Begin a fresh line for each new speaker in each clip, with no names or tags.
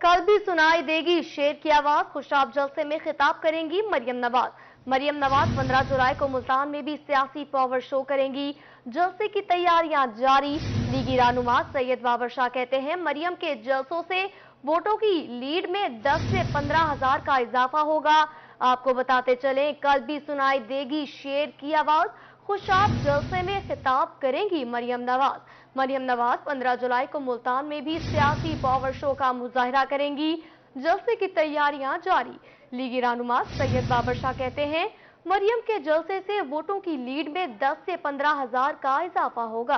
कल भी सुनाई देगी शेर की आवाज, खुशाब जलसे में खिताब करेंगी मरियम नवाज। मरियम नवाज 15 जुलाई को मुल्तान में भी सियासी पावर शो करेंगी। जलसे की तैयारियां जारी। लीगी रहनुमा सैयद बाबर शाह कहते हैं मरियम के जलसों से वोटों की लीड में 10 से 15 हजार का इजाफा होगा। आपको बताते चलें, कल भी सुनाई देगी शेर की आवाज, खुशाब जलसे में खिताब करेंगी मरियम नवाज। मरियम नवाज 15 जुलाई को मुल्तान में भी सियासी पावर शो का मुजाहरा करेंगी। जलसे की तैयारियां जारी। लीगी रहनुमा सैयद बाबर शाह कहते हैं मरियम के जलसे से वोटों की लीड में 10 से 15 हजार का इजाफा होगा।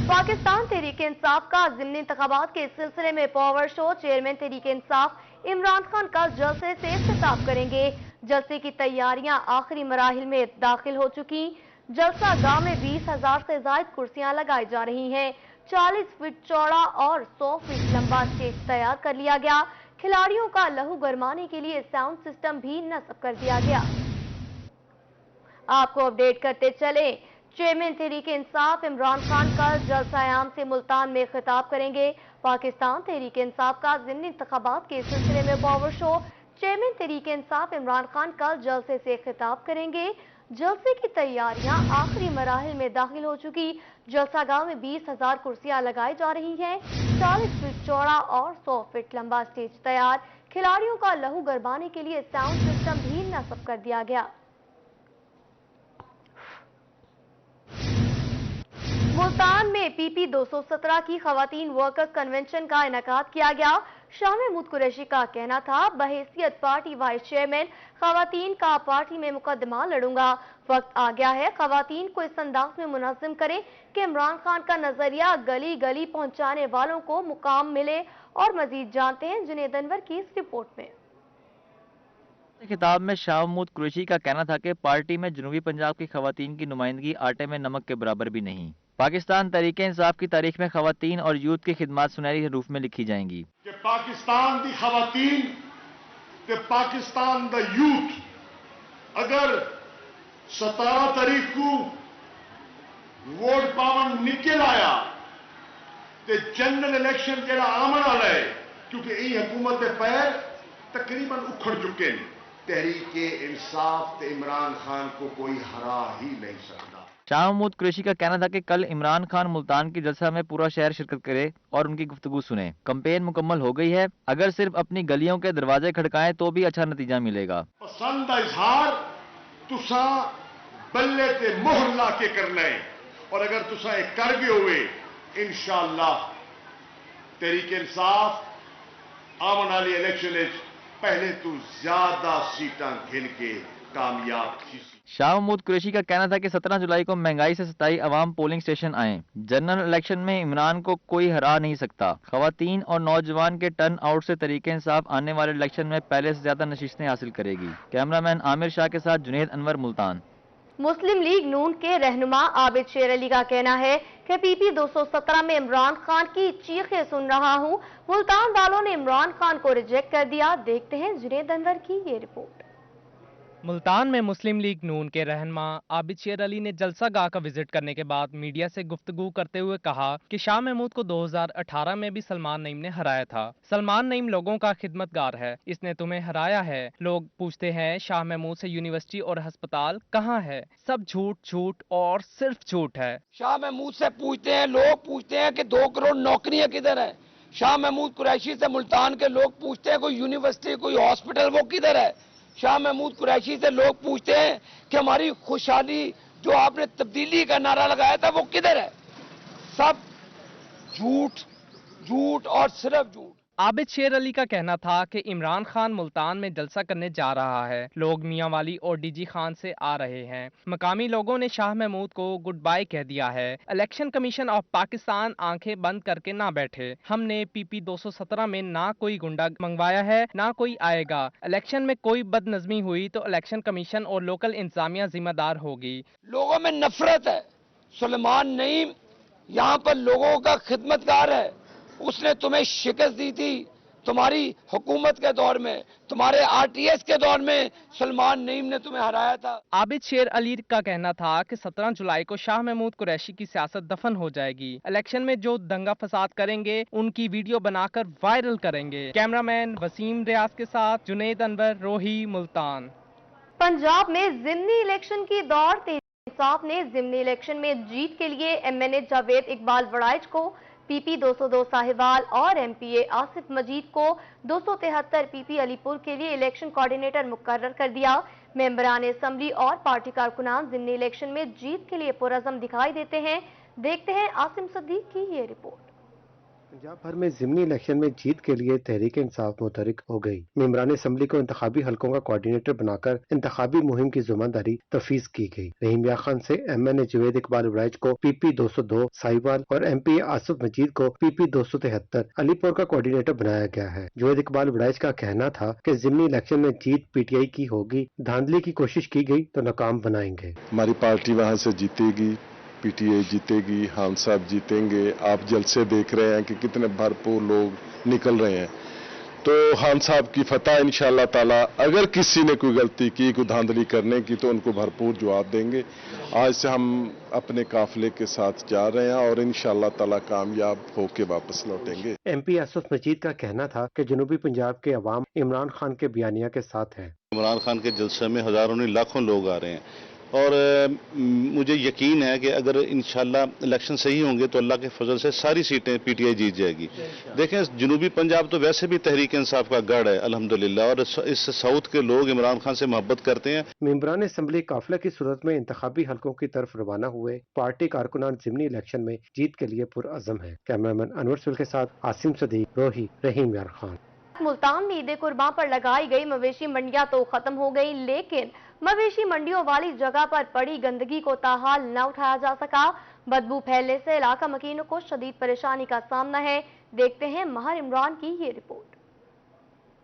पाकिस्तान तहरीक इंसाफ का ज़िमनी इंतखाबात के सिलसिले में power show. Chairman Tehreek Insaf Imran Khan कल जलसे से खिताब करेंगे। जलसे की तैयारियां आखिरी मराहिल में दाखिल हो चुकी। जलसा गाह में 20,000 से ज्यादा कुर्सियां लगाई जा रही हैं। 40 फीट चौड़ा और 100 फीट लंबा स्टेज तैयार कर लिया गया। खिलाड़ियों का लहू गरमाने के लिए साउंड सिस्टम भी नस्ब कर दिया गया। आपको अपडेट करते चले, चेयरमैन तहरीक इंसाफ इमरान खान कल जलसा-ए-आम से मुल्तान में खिताब करेंगे। पाकिस्तान तहरीक इंसाफ का ज़िमनी इंतखाबात के सिलसिले में power show. Chairman Tehreek Insaf Imran Khan कल जलसे से खिताब करेंगे। जलसे की तैयारियां आखिरी मराहिल में दाखिल हो चुकी। जलसा गांव में 20,000 कुर्सियां लगाई जा रही हैं। 40 फीट चौड़ा और 100 फीट लंबा स्टेज तैयार। खिलाड़ियों का लहू गरमाने के लिए साउंड सिस्टम भी नस्ब कर दिया गया। मुल्तान में PP 217 की खवातीन वर्कर्स कन्वेंशन का इनेकाद किया गया। शाह महमूद कुरैशी का कहना था बहैसियत पार्टी वाइस चेयरमैन खवातीन का पार्टी में मुकदमा लड़ूंगा। वक्त आ गया है खवातीन को इस अंदाज में मुनज़्ज़म करें कि इमरान खान का नजरिया गली गली पहुंचाने वालों को मुकाम मिले। और मजीद जानते हैं जुनेद अनवर की इस रिपोर्ट में।
खिताब में शाह महमूद कुरैशी का कहना था कि पार्टी में जनूबी पंजाब की खवातीन की नुमाइंदगी आटे में नमक के बराबर भी नहीं। पाकिस्तान तहरीक इंसाफ की तारीख में खवातीन और यूथ की खिदमत सुनहरी हरूफ में लिखी जाएंगी।
कि पाकिस्तान दी खवातीन ते पाकिस्तान दा यूथ अगर 17 तारीख को वोट पावन निकल आया तो जनरल इलेक्शन जरा आमन वाला है, क्योंकि यही हुकूमत के पैर तकरीबन उखड़ चुके हैं। तहरीक इंसाफ ते इमरान खान को कोई हरा ही नहीं सकता।
शाह महमूद कुरैशी का कहना था कि कल इमरान खान मुल्तान की जलसा में पूरा शहर शिरकत करे और उनकी गुफ्तगू सुने। कैंपेन मुकम्मल हो गई है, अगर सिर्फ अपनी गलियों के दरवाजे खड़काएं तो भी अच्छा नतीजा मिलेगा।
पसंद का इजहार तुसा बल्ले ते मोहर ला के करना है, और अगर तुसा एक कर गए हुए इंशाअल्लाह तहरीक इंसाफ आने वाली इलेक्शन पहले तो ज्यादा सीटां घिन के कामयाब थी।
शाह महमूद कुरैशी का कहना था कि 17 जुलाई को महंगाई से सताई अवाम पोलिंग स्टेशन आएं। जनरल इलेक्शन में इमरान को कोई हरा नहीं सकता। खवातीन और नौजवान के टर्न आउट से तहरीक इंसाफ आने वाले इलेक्शन में पहले से ज्यादा नशिस्तें हासिल करेगी। कैमरामैन आमिर शाह के साथ जुनेद अनवर, मुल्तान।
मुस्लिम लीग नून के रहनुमा आबिद शेर अली का कहना है कि PP 217 में इमरान खान की चीखें सुन रहा हूं। मुल्तान वालों ने इमरान खान को रिजेक्ट कर दिया। देखते हैं जुनेद अनवर की ये रिपोर्ट।
मुल्तान में मुस्लिम लीग नून के रहनुमा आबिद शेर अली ने जलसा गाह का विजिट करने के बाद मीडिया से गुफ्तगू करते हुए कहा कि शाह महमूद को 2018 में भी सलमान नईम ने हराया था। सलमान नईम लोगों का खिदमतगार है, इसने तुम्हें हराया है। लोग पूछते हैं शाह महमूद से यूनिवर्सिटी और अस्पताल कहाँ है? सब झूठ झूठ और सिर्फ झूठ है।
शाह महमूद से पूछते हैं, लोग पूछते हैं कि 2 करोड़ नौकरियां किधर है। शाह महमूद कुरैशी से मुल्तान के लोग पूछते हैं कोई यूनिवर्सिटी कोई हॉस्पिटल वो किधर है। शाह महमूद कुरैशी से लोग पूछते हैं कि हमारी खुशहाली जो आपने तब्दीली का नारा लगाया था वो किधर है। सब झूठ झूठ और सिर्फ झूठ।
आबिद शेर अली का कहना था कि इमरान खान मुल्तान में जलसा करने जा रहा है। लोग मियां वाली और DG खान से आ रहे हैं। मकामी लोगों ने शाह महमूद को गुड बाय कह दिया है। इलेक्शन कमीशन ऑफ पाकिस्तान आंखें बंद करके ना बैठे। हमने PP 217 में ना कोई गुंडा मंगवाया है ना कोई आएगा। इलेक्शन में कोई बदनजमी हुई तो इलेक्शन कमीशन और लोकल इंतजामिया जिम्मेदार होगी।
लोगों में नफरत है। सलमान नईम यहाँ पर लोगों का खिदमतगार है, उसने तुम्हें शिकस्त दी थी تمہاری حکومت کے دور میں، تمہارے RTS کے دور میں سلمان نعیم نے تمہیں ہرایا تھا۔
عابد شیر علی کا کہنا تھا کہ 17 جولائی کو شاہ محمود قریشی کی سیاست دفن ہو جائے گی۔ الیکشن میں جو دنگا فساد کریں گے ان کی ویڈیو بنا کر وائرل کریں گے۔ کیمرامین وسیم ریاض کے ساتھ جنید انور، روہی، ملتان۔
پنجاب میں ضمنی الیکشن کی دوڑ تیز۔ انصاف نے ضمنی الیکشن میں جیت کے لیے MNA جاوید اقبال وڑائچ کو PP 202 ساہیوال اور MPA آصف مجید کو 273 PP علی پور کے لیے الیکشن کوارڈینیٹر مقرر کر دیا۔ ممبران اسمبلی اور پارٹی کارکنان ضمنی الیکشن میں جیت کے لیے پرعزم دکھائی دیتے ہیں۔ دیکھتے ہیں عاصم صدیق کی یہ رپورٹ۔
پنجاب بھر میں ضمنی الیکشن میں جیت کے لیے تحریک انصاف متحرک ہو گئی۔ ممبران اسمبلی کو انتخابی حلقوں کا کوارڈینیٹر بنا کر انتخابی مہم کی ذمہ داری تفویض کی گئی۔ رحیم یار خان سے MNA جاوید اقبال وڑائچ کو PP 202 ساہیوال اور MPA آصف مجید کو PP 273 علی پور کا کوارڈینیٹر بنایا گیا ہے۔ جاوید اقبال وڑائچ کا کہنا تھا کہ ضمنی الیکشن میں جیت PTI کی ہوگی، دھاندلی کی کوشش کی گئی تو ناکام بنائیں گے۔
ہماری پارٹی وہاں سے جیتے گی، PTI جیتے گی، خان صاحب جیتیں گے۔ آپ جلسے دیکھ رہے ہیں کہ کتنے بھرپور لوگ نکل رہے ہیں، تو خان صاحب کی فتح انشاءاللہ تعالی۔ اگر کسی نے کوئی غلطی کی، کوئی دھاندلی کرنے کی، تو ان کو بھرپور جواب دیں گے۔ آج سے ہم اپنے قافلے کے ساتھ جا رہے ہیں اور انشاءاللہ تعالی کامیاب ہو کے واپس لوٹیں گے۔
MP آصف مجید کا کہنا تھا کہ جنوبی پنجاب کے عوام عمران خان کے بیانیہ کے ساتھ ہے۔
عمران خان کے جلسے میں ہزاروں نہیں لاکھوں لوگ آ رہے ہیں، اور مجھے یقین ہے کہ اگر انشاءاللہ الیکشن صحیح ہوں گے تو اللہ کے فضل سے ساری سیٹیں PTI جیت جائے گی۔ دیکھیں جنوبی پنجاب تو ویسے بھی تحریک انصاف کا گڑھ ہے الحمدللہ، اور اس ساؤتھ کے لوگ عمران خان سے محبت کرتے ہیں۔
ممبران اسمبلی قافلہ کی صورت میں انتخابی حلقوں کی طرف روانہ ہوئے۔ پارٹی کارکنان ضمنی الیکشن میں جیت کے لیے پرعزم ہیں۔ کیمرامین انور سل کے ساتھ عاصم صدیق، روہی، رحیم یار خان۔
ملتان میں عید قرباں پر لگائی گئی مویشی منڈیاں تو ختم ہو گئی، لیکن مویشی منڈیوں والی جگہ پر پڑی گندگی کو تاحال نہ اٹھایا جا سکا۔ بدبو پھیلنے سے علاقہ مکینوں کو شدید پریشانی کا سامنا ہے۔ دیکھتے ہیں ماہر عمران کی یہ رپورٹ۔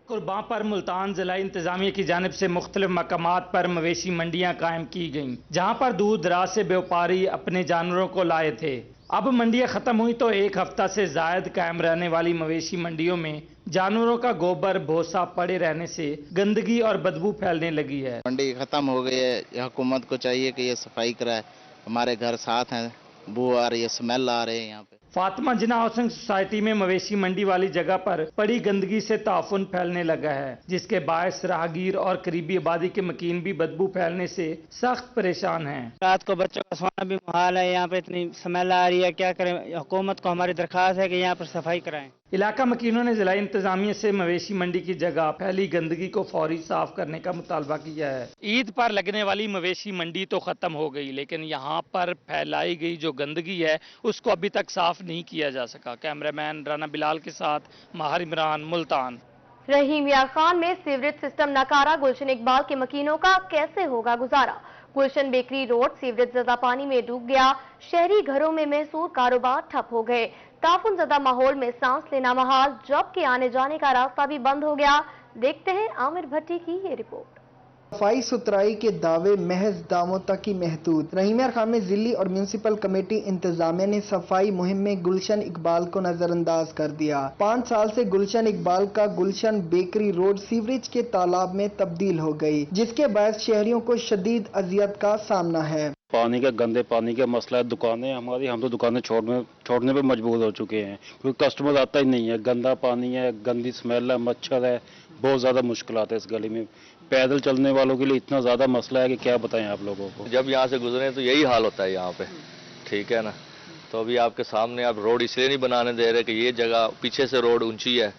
قرباں پر ملتان ضلع انتظامیہ کی جانب سے مختلف مقامات پر مویشی منڈیاں قائم کی گئیں، جہاں پر دور دراز سے بیوپاری اپنے جانوروں کو لائے تھے۔ اب منڈیاں ختم ہوئی تو ایک ہفتہ سے زائد قائم رہنے والی مویشی منڈیوں میں جانوروں کا گوبر بھوسا پڑے رہنے سے گندگی اور بدبو پھیلنے لگی ہے۔
منڈی ختم ہو گئی ہے، حکومت کو چاہیے کہ یہ صفائی کرائے۔ ہمارے گھر ساتھ ہیں، بو آ رہی ہے، اسمیل آ رہے ہیں یہاں پہ۔
فاطمہ جناح ہاؤسنگ سوسائٹی میں مویشی منڈی والی جگہ پر پڑی گندگی سے تعفن پھیلنے لگا ہے، جس کے باعث راہگیر اور قریبی آبادی کے مکین بھی بدبو پھیلنے سے سخت پریشان ہیں۔
رات کو بچوں کا سونا بھی محال ہے، یہاں پہ اتنی اسمیل آ رہی ہے، کیا کریں؟ حکومت کو ہماری درخواست ہے کہ یہاں پر صفائی کرائیں۔
علاقہ مکینوں نے ضلع انتظامیہ سے مویشی منڈی کی جگہ پھیلی گندگی کو فوری صاف کرنے کا مطالبہ کیا ہے۔ عید پر لگنے والی مویشی منڈی تو ختم ہو گئی، لیکن یہاں پر پھیلائی گئی جو گندگی ہے اس کو ابھی تک صاف نہیں کیا جا سکا۔ کیمرامین رانا بلال کے ساتھ ماہر عمران، ملتان۔
رحیم یار خان میں سیوریج سسٹم ناکارہ، گلشن اقبال کے مکینوں کا کیسے ہوگا گزارا؟ گلشن بیکری روڈ سیوریج زدہ پانی میں ڈوب گیا، شہری گھروں میں محصور کاروبار ٹھپ ہو گئے، تعفن زدہ ماحول میں سانس لینا محال، جبکہ آنے جانے کا راستہ بھی بند ہو گیا۔ دیکھتے ہیں عامر بھٹی کی یہ رپورٹ۔
صفائی ستھرائی کے دعوے محض داموں تک ہی محدود۔ رحیم یار خان میں ضلعی اور میونسپل کمیٹی انتظامیہ نے صفائی مہم میں گلشن اقبال کو نظر انداز کر دیا۔ 5 سال سے گلشن اقبال کا گلشن بیکری روڈ سیوریج کے تالاب میں تبدیل ہو گئی، جس کے باعث شہریوں کو شدید اذیت کا سامنا ہے۔
پانی کا گندے پانی کا مسئلہ ہے، دکانیں ہماری، ہم تو دکانیں چھوڑنے پہ مجبور ہو چکے ہیں کیونکہ کسٹمر آتا ہی نہیں ہے، گندا پانی ہے، گندی اسمیل ہے، مچھر ہے، بہت زیادہ مشکلات ہے اس گلی میں۔ پیدل چلنے والوں کے لیے اتنا زیادہ مسئلہ ہے کہ کیا بتائیں آپ لوگوں کو۔
جب یہاں سے گزرے تو یہی حال ہوتا ہے یہاں پہ، ٹھیک ہے نا؟ تو ابھی آپ کے سامنے آپ روڈ اس لیے نہیں بنانے دے رہے کہ یہ جگہ پیچھے سے روڈ اونچی ہے،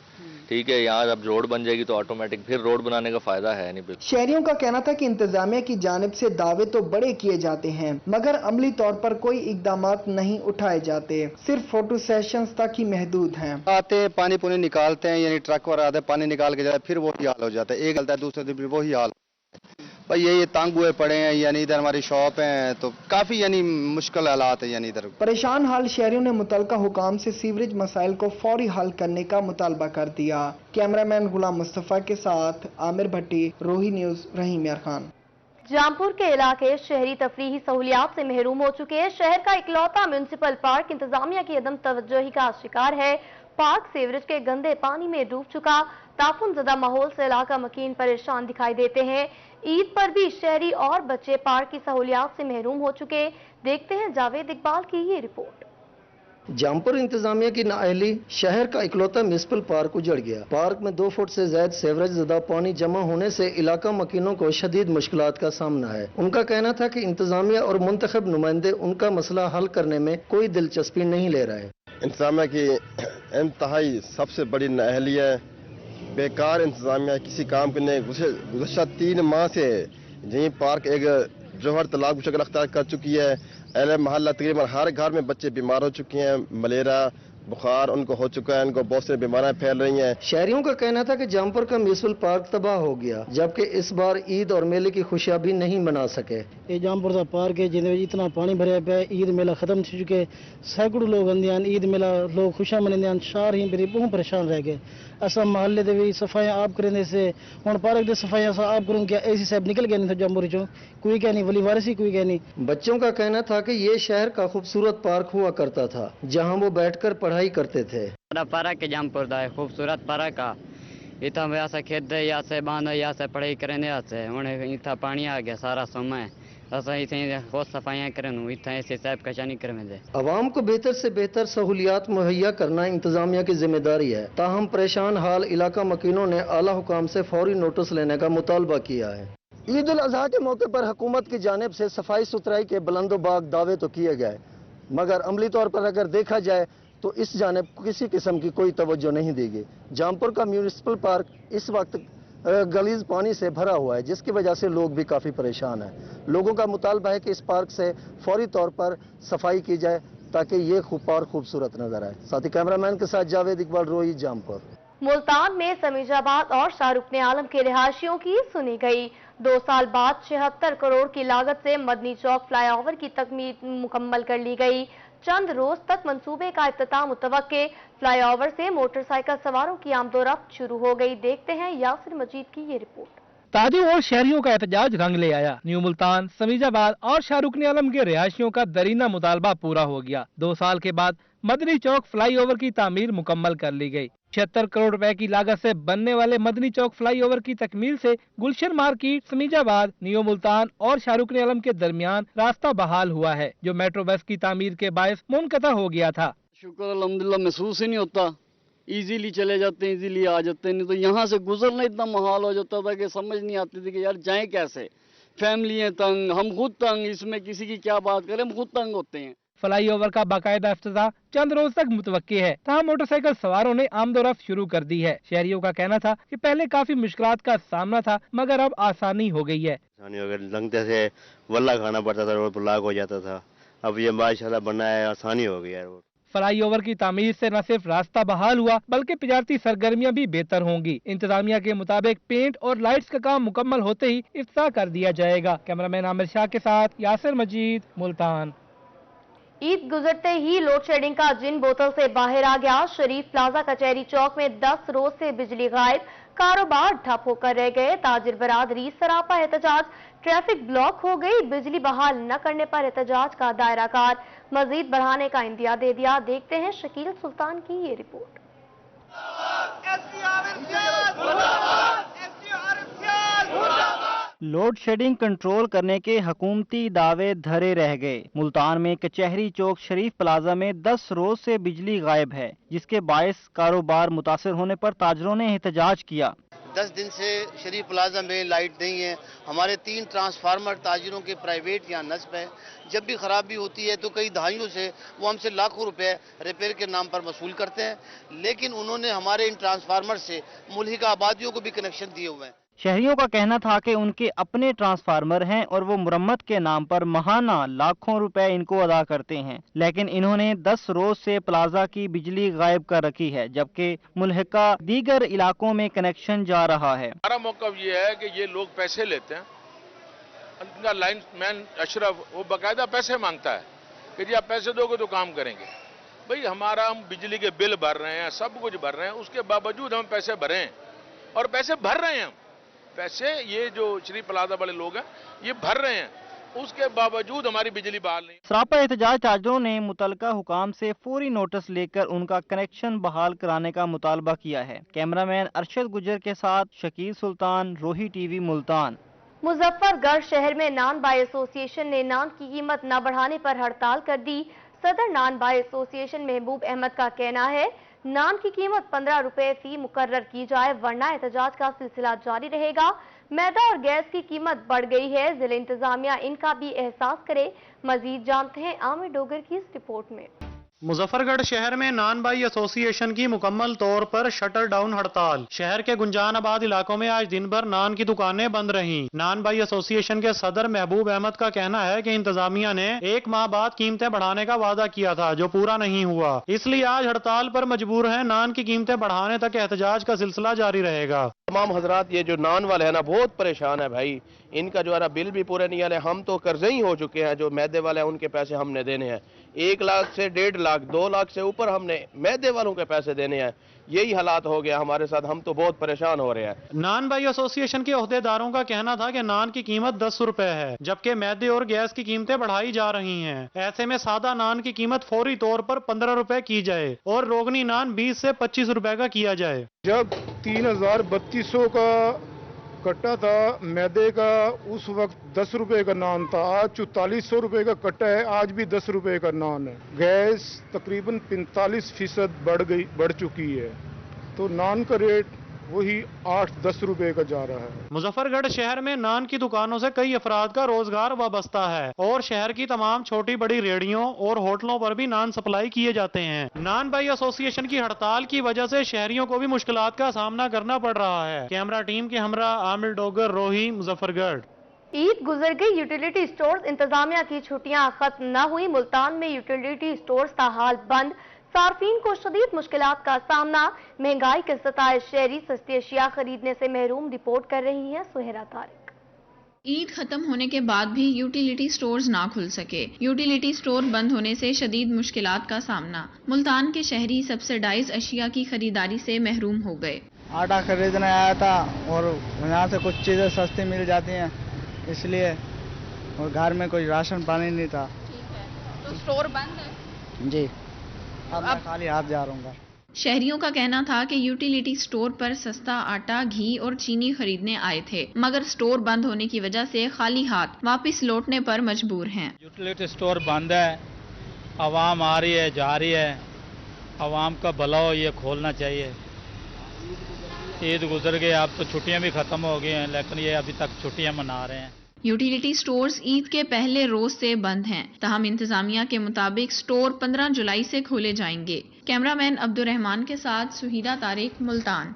ٹھیک ہے، یہاں جب روڈ بن جائے گی تو آٹومیٹک پھر روڈ بنانے کا فائدہ ہے نہیں۔
شہریوں کا کہنا تھا کہ انتظامیہ کی جانب سے دعوے تو بڑے کیے جاتے ہیں مگر عملی طور پر کوئی اقدامات نہیں اٹھائے جاتے، صرف فوٹو سیشنز تک ہی محدود ہیں۔
آتے ہیں پانی پونی نکالتے ہیں، یعنی ٹرک والا آتا ہے پانی نکال کے جاتا ہے، پھر وہی حال ہو جاتا ہے، ایک غلطی ہے دوسرے دن پھر وہی حال۔ بھائی یہ تانگ ہوئے پڑے ہیں، یعنی ادھر ہماری شاپ ہیں تو کافی یعنی مشکل حالات ہیں، یعنی ادھر
پریشان حال شہریوں نے متعلقہ حکام سے سیوریج مسائل کو فوری حل کرنے کا مطالبہ کر دیا۔ کیمرامین غلام مصطفیٰ کے ساتھ عامر بھٹی، روہی نیوز، رحیم یار خان۔
जामपुर के इलाके शहरी तफरीही सहूलियात से महरूम हो चुके हैं। शहर का इकलौता म्यूनिसिपल पार्क इंतजामिया की अदम तवज्जोही का शिकार है। पार्क सीवरेज के गंदे पानी में डूब चुका। ताफुन ज़दा माहौल से इलाका मकीन परेशान दिखाई देते हैं। ईद पर भी शहरी और बच्चे पार्क की सहूलियात से महरूम हो चुके। देखते हैं जावेद इकबाल की ये रिपोर्ट।
जामपुर इंतजामिया की नाअहली शहर का इकलौता म्यूनिसिपल पार्क उजड़ गया। पार्क में 2 फुट से ज्यादा सीवरेज ज़दा पानी जमा होने से इलाका मकीनों को शदीद मुश्किलात का सामना है। उनका कहना था कि इंतजामिया और मुंतखब नुमाइंदे उनका मसला हल करने में कोई दिलचस्पी नहीं ले रहे।
इंतजामिया की इंतहाई सबसे बड़ी नाअहली है। बेकार इंतजामिया किसी काम के नहीं। गुज़श्ता 3 माह से यही पार्क एक जौहर तालाब की शक्ल अख्तियार कर चुकी है। अहले मोहल्ला तकरीबन हर घर में बच्चे बीमार हो चुके हैं। मलेरिया बुखार उनको हो चुका है। इनको बहुत से बीमारियां फैल रही हैं।
शहरियों का कहना था कि जामपुर का म्यूनिसिपल पार्क तबाह हो गया, जबकि इस बार ईद और मेले की खुशियां भी नहीं मना सके।
ये जामपुर का पार्क है जिन्हें इतना पानी भरया पे। ईद मेला खत्म हो चुके। सैकड़ों लोग आंदे ईद मेला लोग खुशियां मनाते। शहर ही मेरे बहुत परेशान रह गए। असा महल्ले दे भी सफाइयां आप करने से हुण पार्क दे सफाइयां आप करूं क्या एसी साहब निकल गए नहीं जामपुर चो कोई क्या नहीं वली वारिसी कोई क्या नहीं।
बच्चों का कहना था कि ये शहर का खूबसूरत पार्क हुआ करता था जहां वो बैठकर पढ़ाई करते थे।
पार्क है जामपुर दा खूबसूरत पार्क आ। इतना या से खेत या से बांध या से पढ़ाई करने या से हुण इतना पानी आ गया सारा समय असा इतने बहुत सफाइयां करन इतना ऐसे साहब कचा नहीं करने दे।
अवाम को बेहतर से बेहतर सहूलियात मुहैया करना इंतजामिया की जिम्मेदारी है। ताहम परेशान हाल इलाका मकीनों ने आला हुकाम से फौरी नोटिस लेने का मुतालबा किया है। ईद उल अजहा के मौके पर हुकूमत की जानिब से सफाई सुथराई के बुलंदोबाग दावे तो किए गए, मगर अमली तौर पर अगर देखा जाए तो इस जानिब किसी किस्म की कोई तवज्जो नहीं दी गई। जामपुर का म्यूनिसिपल पार्क इस वक्त गलीज पानी से भरा हुआ है, जिसकी वजह से लोग भी काफ़ी परेशान हैं। लोगों का मुतालबा है कि इस पार्क से फौरी तौर पर सफाई की जाए ताकि ये पार्क खूबसूरत नजर आए। साथी कैमरामैन के साथ जावेद इकबाल, रोई, जामपुर।
मुल्तान में समीजाबाद और शाहरुख आलम के रिहायशियों की सुनी गई। 2 साल बाद 76 करोड़ की लागत से मदनी चौक फ्लाईओवर की तकमील मुकम्मल कर ली गई। चंद रोज तक मंसूबे का इफ्तिताह मुतवक्के। फ्लाईओवर से मोटरसाइकिल सवारों की आमदोरफ्त शुरू हो गई। देखते हैं यासिर मजीद की ये रिपोर्ट।
ताजियों और शहरियों का एहतजाज रंग ले आया। न्यू मुल्तान, समीजाबाद और शाहरुख आलम के रिहायशियों का दरीना मुतालबा पूरा हो गया। 2 साल के बाद मदनी चौक फ्लाईओवर की तामीर मुकम्मल कर ली गई। 76 करोड़ रुपए की लागत से बनने वाले मदनी चौक फ्लाईओवर की तकमील से गुलशन मार्केट, समीजाबाद, न्यू मुल्तान और शाहरुख आलम के दरमियान रास्ता बहाल हुआ है, जो मेट्रो बस की तामीर के बायस मुनक़ता हो गया था।
शुक्र अल्हम्दुलिल्लाह महसूस ही नहीं होता। इजीली चले जाते हैं, इजीली आ जाते हैं। नहीं तो यहाँ से गुजरना इतना माहौल हो जाता था कि समझ नहीं आती थी कि यार जाएं कैसे। फैमिली है तंग, हम खुद तंग, इसमें किसी की क्या बात करें, हम खुद तंग होते हैं।
फ्लाईओवर का बाकायदा इफ्तिताह चंद रोज तक मुतवक्की है। तहाँ मोटरसाइकिल सवारों ने आमदोरफ्त शुरू कर दी है। शहरियों का कहना था कि पहले काफी मुश्किलात का सामना था, मगर अब आसानी हो गई है।
लंगते से वल्ला खाना पड़ता था, रोड ब्लॉक हो जाता था। अब ये माशाल्लाह बना है, आसानी हो गई है।
फ्लाईओवर की तामीर से न सिर्फ रास्ता बहाल हुआ बल्कि तिजारती सरगर्मियां भी बेहतर होंगी। इंतजामिया के मुताबिक पेंट और लाइट्स का काम मुकम्मल होते ही इफ्तिताह कर दिया जाएगा। कैमरामैन आमिर शाह के साथ यासिर मजीद, मुल्तान।
ईद गुजरते ही लोड शेडिंग का जिन बोतल से बाहर आ गया। शरीफ प्लाजा कचहरी चौक में 10 रोज से बिजली गायब, कारोबार ठप होकर रह गए। ताजिर बरादरी सरापा एहतजाज, ट्रैफिक ब्लॉक हो गई। बिजली बहाल न करने पर एहतजाज का दायरा कार मजीद बढ़ाने का इंदिया दे दिया। देखते हैं शकील सुल्तान की ये रिपोर्ट।
लोड शेडिंग कंट्रोल करने के हुकूमती दावे धरे रह गए। मुल्तान में कचहरी चौक शरीफ प्लाजा में 10 रोज से बिजली गायब है, जिसके बायस कारोबार मुतासर होने पर ताजरों ने एहतजाज किया।
10 दिन से शरीफ प्लाजा में लाइट नहीं है। हमारे 3 ट्रांसफार्मर ताजिरों के प्राइवेट यहाँ नस्ब है। जब भी खराबी होती है तो कई दहाइयों से वो हमसे लाखों रुपए रिपेयर के नाम पर वसूल करते हैं, लेकिन उन्होंने हमारे इन ट्रांसफार्मर से मुल्हिका आबादियों को भी कनेक्शन दिए हुए हैं।
शहरियों का कहना था कि उनके अपने ट्रांसफार्मर हैं और वो मुरम्मत के नाम पर माहाना लाखों रुपए इनको अदा करते हैं, लेकिन इन्होंने 10 रोज से प्लाजा की बिजली गायब कर रखी है, जबकि मुल्हिका दीगर इलाकों में कनेक्शन जा रहा है।
हमारा मौक़िफ़ ये है कि ये लोग पैसे लेते हैं। इनका लाइनमैन अशरफ वो बाकायदा पैसे मांगता है कि जी आप पैसे दोगे तो काम करेंगे। भाई हमारा हम बिजली के बिल भर रहे हैं, सब कुछ भर रहे हैं, उसके बावजूद हम पैसे भरें और पैसे भर रहे हैं हम। पैसे ये जो श्री प्लाजा वाले लोग हैं ये भर रहे हैं, उसके बावजूद हमारी बिजली बहाल नहीं।
सरापा एहतजाज ताजरों ने मुतलका हुकाम से फौरी नोटिस लेकर उनका कनेक्शन बहाल कराने का मुतालबा किया है। कैमरामैन अरशद गुजर के साथ शकील सुल्तान, रोही टीवी, मुल्तान।
मुजफ्फरगढ़ शहर में नान बाई एसोसिएशन ने नान की कीमत न बढ़ाने पर हड़ताल कर दी। सदर नान बाई एसोसिएशन महबूब अहमद का कहना है नान की कीमत 15 रुपए फी मुकर्रर की जाए वरना एहतजाज का सिलसिला जारी रहेगा। मैदा और गैस की कीमत बढ़ गई है, जिला इंतजामिया इनका भी एहसास करे। मजीद जानते हैं आमिर डोगर की इस रिपोर्ट में।
मुजफ्फरगढ़ शहर में नान बाई एसोसिएशन की मुकम्मल तौर पर शटर डाउन हड़ताल। शहर के गुंजानाबाद इलाकों में आज दिन भर नान की दुकानें बंद रहीं। नान बाई एसोसिएशन के सदर महबूब अहमद का कहना है कि इंतजामिया ने 1 माह बाद कीमतें बढ़ाने का वादा किया था जो पूरा नहीं हुआ, इसलिए आज हड़ताल पर मजबूर हैं। नान की कीमतें बढ़ाने तक एहतजाज का सिलसिला जारी रहेगा।
तमाम हजरात ये जो नान वाले हैं ना बहुत परेशान है भाई, इनका जो है ना बिल भी पूरे नहीं आ रहे। हम तो कर्जे ही हो चुके हैं, जो मैदे वाले हैं उनके पैसे हमने देने हैं 1 लाख से 1.5 लाख 2 लाख से ऊपर हमने मैदे वालों के पैसे देने हैं। यही हालात हो गया हमारे साथ, हम तो बहुत परेशान हो रहे हैं।
नान बाई एसोसिएशन के ओहदेदारों का कहना था कि नान की कीमत 10 रुपए है, जबकि मैदे और गैस की कीमतें बढ़ाई जा रही हैं। ऐसे में सादा नान की कीमत फौरी तौर पर 15 रुपए की जाए और रोगनी नान 20 से 25 रुपए का किया जाए।
जब 3200 का कट्टा था मैदे का, उस वक्त 10 रुपए का नान था। आज 4400 रुपए का कट्टा है, आज भी 10 रुपए का नान है। गैस तकरीबन 45% बढ़ चुकी है, तो नान का रेट वही 8-10 रुपए का जा रहा है।
मुजफ्फरगढ़ शहर में नान की दुकानों से कई अफराद का रोजगार वाबस्ता है और शहर की तमाम छोटी बड़ी रेहड़ियों और होटलों पर भी नान सप्लाई किए जाते हैं। नान बाई एसोसिएशन की हड़ताल की वजह से शहरियों को भी मुश्किलात का सामना करना पड़ रहा है। कैमरा टीम के हमरा आमिर डोगर, रोही, मुजफ्फरगढ़।
ईद गुजर गई, यूटिलिटी स्टोर्स इंतजामिया की छुट्टियां खत्म न हुई। मुल्तान में यूटिलिटी स्टोर्स ताहाल बंद, सार्फिन को शदीद मुश्किलात का सामना। महंगाई के सताए शहरी सस्ती अशिया खरीदने से महरूम। रिपोर्ट कर रही हैं सुहेरा तारिक।
ईद खत्म होने के बाद भी यूटिलिटी स्टोर्स ना खुल सके। यूटिलिटी स्टोर बंद होने से शदीद मुश्किलात का सामना। मुल्तान के शहरी सब्सिडाइज अशिया की खरीदारी से महरूम हो गए।
आटा खरीदने आया था और यहाँ से कुछ चीजें सस्ती मिल जाती हैं इसलिए, और घर में कोई राशन पानी नहीं था।
ठीक है, तो स्टोर बंद है
जी। अब मैं खाली हाथ जा रहा हूँ।
शहरियों का कहना था कि यूटिलिटी स्टोर पर सस्ता आटा, घी और चीनी खरीदने आए थे, मगर स्टोर बंद होने की वजह से खाली हाथ वापस लौटने पर मजबूर हैं।
यूटिलिटी स्टोर बंद है, आवाम आ रही है जा रही है, आवाम का भला हो ये खोलना चाहिए। ईद गुजर गई, अब तो छुट्टियां भी खत्म हो गई हैं, लेकिन ये अभी तक छुट्टियां मना रहे हैं।
यूटिलिटी स्टोर्स ईद के पहले रोज से बंद हैं, तहम इंतजामिया के मुताबिक स्टोर 15 जुलाई से खोले जाएंगे। कैमरामैन अब्दुर्रहमान के साथ सुहीदा तारिक, मुल्तान।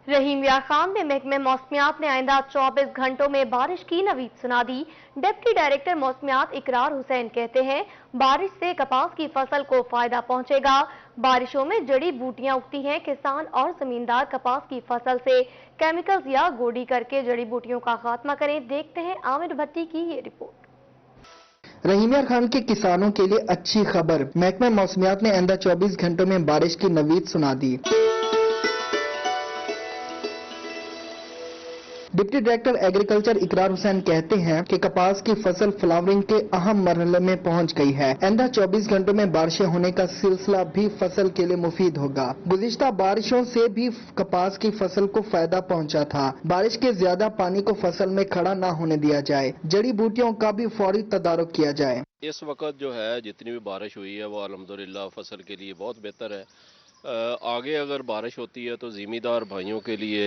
रहीम यार खान ने महकमे मौसमियात ने आइंदा 24 घंटों में बारिश की नवीद सुना दी। डिप्टी डायरेक्टर मौसमियात इकरार हुसैन कहते हैं बारिश से कपास की फसल को फायदा पहुंचेगा। बारिशों में जड़ी बूटियां उगती हैं, किसान और जमींदार कपास की फसल से केमिकल्स या गोडी करके जड़ी बूटियों का खात्मा करें। देखते हैं आमिर भट्टी की ये रिपोर्ट।
रहीम यार खान के किसानों के लिए अच्छी खबर, महकमे मौसमियात ने आइंदा 24 घंटों में बारिश की नवीद सुना दी। डिप्टी डायरेक्टर एग्रीकल्चर इकरार हुसैन कहते हैं कि कपास की फसल फ्लावरिंग के अहम मरहले में पहुंच गई है। आइंदा 24 घंटों में बारिशें होने का सिलसिला भी फसल के लिए मुफीद होगा। गुज़िश्ता बारिशों से भी कपास की फसल को फायदा पहुंचा था। बारिश के ज्यादा पानी को फसल में खड़ा न होने दिया जाए, जड़ी बूटियों का भी फौरी तदारुक किया जाए।
इस वक्त जो है जितनी भी बारिश हुई है वो अल्हम्दुलिल्लाह फसल के लिए बहुत बेहतर है। आगे अगर बारिश होती है तो ज़िम्मेदार भाइयों के लिए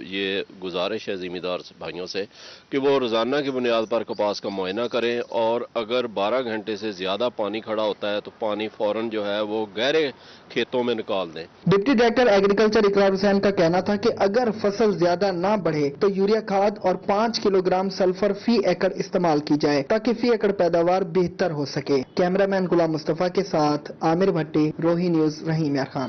ये गुजारिश है ज़िम्मेदार भाइयों से कि वो रोज़ाना की बुनियाद पर कपास का मुआयना करें, और अगर 12 घंटे से ज़्यादा पानी खड़ा होता है तो पानी फ़ौरन जो है वो गहरे खेतों में निकाल दें।
डिप्टी डायरेक्टर एग्रीकल्चर इकरार हुसैन का कहना था कि अगर फसल ज्यादा ना बढ़े तो यूरिया खाद और 5 किलोग्राम सल्फर फी एकड़ इस्तेमाल की जाए ताकि फी एकड़ पैदावार बेहतर हो सके। कैमरामैन गुलाम मुस्तफा के साथ आमिर भट्टी, रोही न्यूज, रहीम यार खान।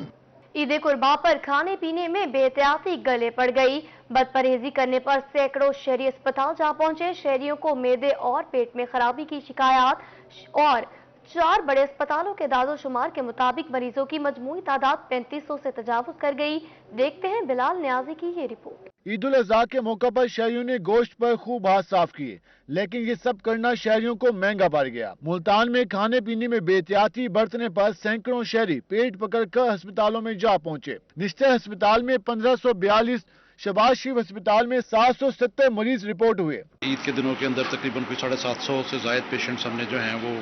ईद कुर्बा पर खाने पीने में बेहतियाती गले पड़ गई। बदपरहेजी करने पर सैकड़ों शहरी अस्पताल जा पहुंचे। शहरियों को मैदे और पेट में खराबी की शिकायत और 4 बड़े अस्पतालों के दादोशुमार के मुताबिक मरीजों की मजमूई तादाद 3500 से तजावुज कर गई। देखते हैं बिलाल न्याजी की ये रिपोर्ट।
ईद उल अजहा के मौके पर शहरियों ने गोश्त पर खूब हाथ साफ किए, लेकिन ये सब करना शहरियों को महंगा पड़ गया। मुल्तान में खाने पीने में बेहतियाती बरतने पर सैकड़ों शहरी पेट पकड़कर अस्पतालों में जा पहुंचे। निश्चय अस्पताल में 1542, शहबाज शरीफ अस्पताल में 770 मरीज रिपोर्ट हुए।
ईद के दिनों के अंदर तकरीबन 750 से ज़ायद पेशेंट्स हमने जो हैं वो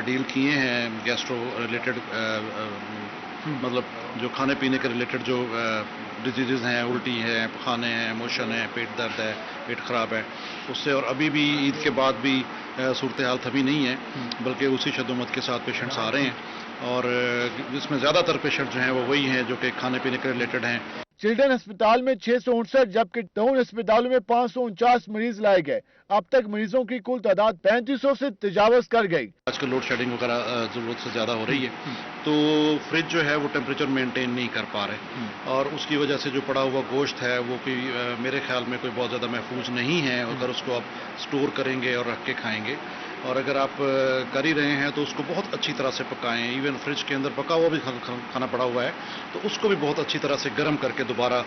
डील किए हैं। गैस्ट्रो रिलेटेड मतलब जो खाने पीने के रिलेटेड जो डिजीज़ हैं, उल्टी है, खाने हैं, मोशन है, पेट दर्द है, पेट ख़राब है, उससे। और अभी भी ईद के बाद भी सूरत हाल थमी नहीं है, बल्कि उसी शद्दोमत के साथ पेशेंट्स आ रहे हैं। और इसमें ज़्यादातर पेशेंट जो हैं वो वही हैं जो कि खाने पीने के रिलेटेड हैं।
चिल्ड्रन अस्पताल में 659 जबकि टाउन अस्पतालों में 549 मरीज लाए गए। अब तक मरीजों की कुल तादाद 3500 से तजावज कर गई।
आजकल लोड शेडिंग वगैरह ज़रूरत से ज़्यादा हो रही है, तो फ्रिज जो है वो टेम्परेचर मेंटेन नहीं कर पा रहे, और उसकी वजह से जो पड़ा हुआ गोश्त है वो कोई मेरे ख्याल में कोई बहुत ज़्यादा महफूज नहीं है। अगर उसको आप स्टोर करेंगे और रख के खाएंगे, और अगर आप कर ही रहे हैं तो उसको बहुत अच्छी तरह से पकाएं। इवन फ्रिज के अंदर पका हुआ भी खाना पड़ा हुआ है तो उसको भी बहुत अच्छी तरह से गर्म करके दोबारा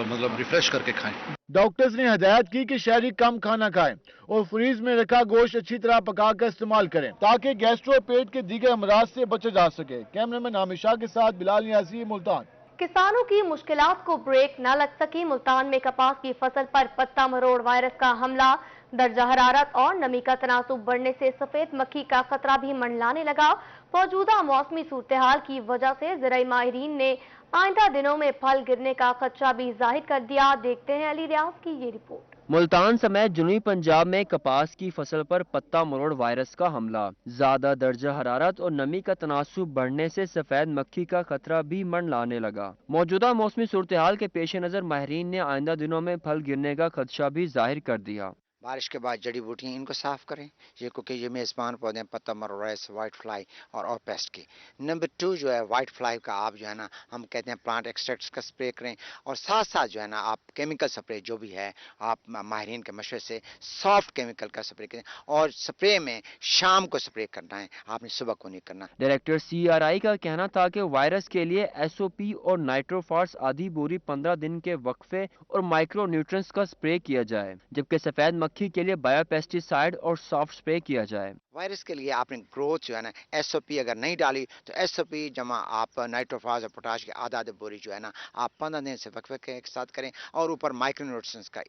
मतलब रिफ्रेश करके खाएं।
डॉक्टर्स ने हदायत की कि शहरी कम खाना खाएं और फ्रीज में रखा गोश्त अच्छी तरह पका कर इस्तेमाल करें ताकि गैस्ट्रो पेट के दीगर अमराज से बचा जा सके। कैमरामैन आमिशा के साथ बिलाल नियाजी, मुल्तान।
किसानों की मुश्किलात को ब्रेक न लग सकी। मुल्तान में कपास की फसल पर पत्ता मरोड़ वायरस का हमला। दर्जा हरारत और नमी का तनासुब बढ़ने से सफेद मक्खी का खतरा भी मंडलाने लगा। मौजूदा मौसमी सूरत हाल की वजह से ज़राई माहिरीन ने आइंदा दिनों में फल गिरने का खदशा भी जाहिर कर दिया। देखते हैं अली रियाज की ये रिपोर्ट।
मुल्तान समेत जुनूबी पंजाब में कपास की फसल पर पत्ता मरोड़ वायरस का हमला। ज्यादा दर्जा हरारत और नमी का तनासुब बढ़ने से सफेद मक्खी का खतरा भी मंडलाने लगा। मौजूदा मौसमी सूरत हाल के पेश नजर माहिरीन ने आइंदा दिनों में फल गिरने का खदशा भी जाहिर कर दिया।
बारिश के बाद जड़ी बूटियाँ इनको साफ करें, ये क्योंकि ये मेज़बान पौधे हैं पत्ता मरोड़, वाइट फ्लाई और पेस्ट की। नंबर 2 जो है वाइट फ्लाई का आप जो है ना हम कहते हैं प्लांट एक्सट्रैक्ट्स का स्प्रे करें, और साथ साथ जो है ना आप केमिकल स्प्रे जो भी है आप माहिरीन के मशवरे से सॉफ्ट केमिकल का स्प्रे करें, और स्प्रे में शाम को स्प्रे करना है, आपने सुबह को नहीं करना।
डायरेक्टर CRI का कहना था कि वायरस के लिए SOP और नाइट्रोफार्स आधी बोरी 15 दिन के वक्फे और माइक्रो न्यूट्रिएंट्स का स्प्रे किया जाए, जबकि सफेद मक्खी के लिए बायोपेस्टिसाइड और सॉफ्ट स्प्रे किया जाए।
वायरस के लिए आपने ग्रोथ जो है ना SOP अगर नहीं डाली तो SOP जमा आप नाइट्रोफास और पोटाश की आधा बोरी जो है ना आप 15 दिन से वक्फे के साथ करें, और ऊपर माइक्रो न्यूट्रिएंट्स का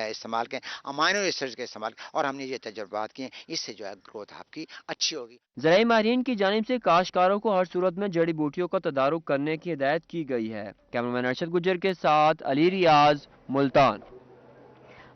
इस्तेमाल करें, अमाइनो एसिड्स का इस्तेमाल, और हमने ये तजुर्बात किए, इससे जो है ग्रोथ आपकी अच्छी होगी।
ज़राई माहिरीन की जानिब से काश्तकारों को हर सूरत में जड़ी बूटियों का तदारुक करने की हिदायत की गई है। कैमरामैन अरशद गुज्जर के साथ अली रियाज, मुल्तान।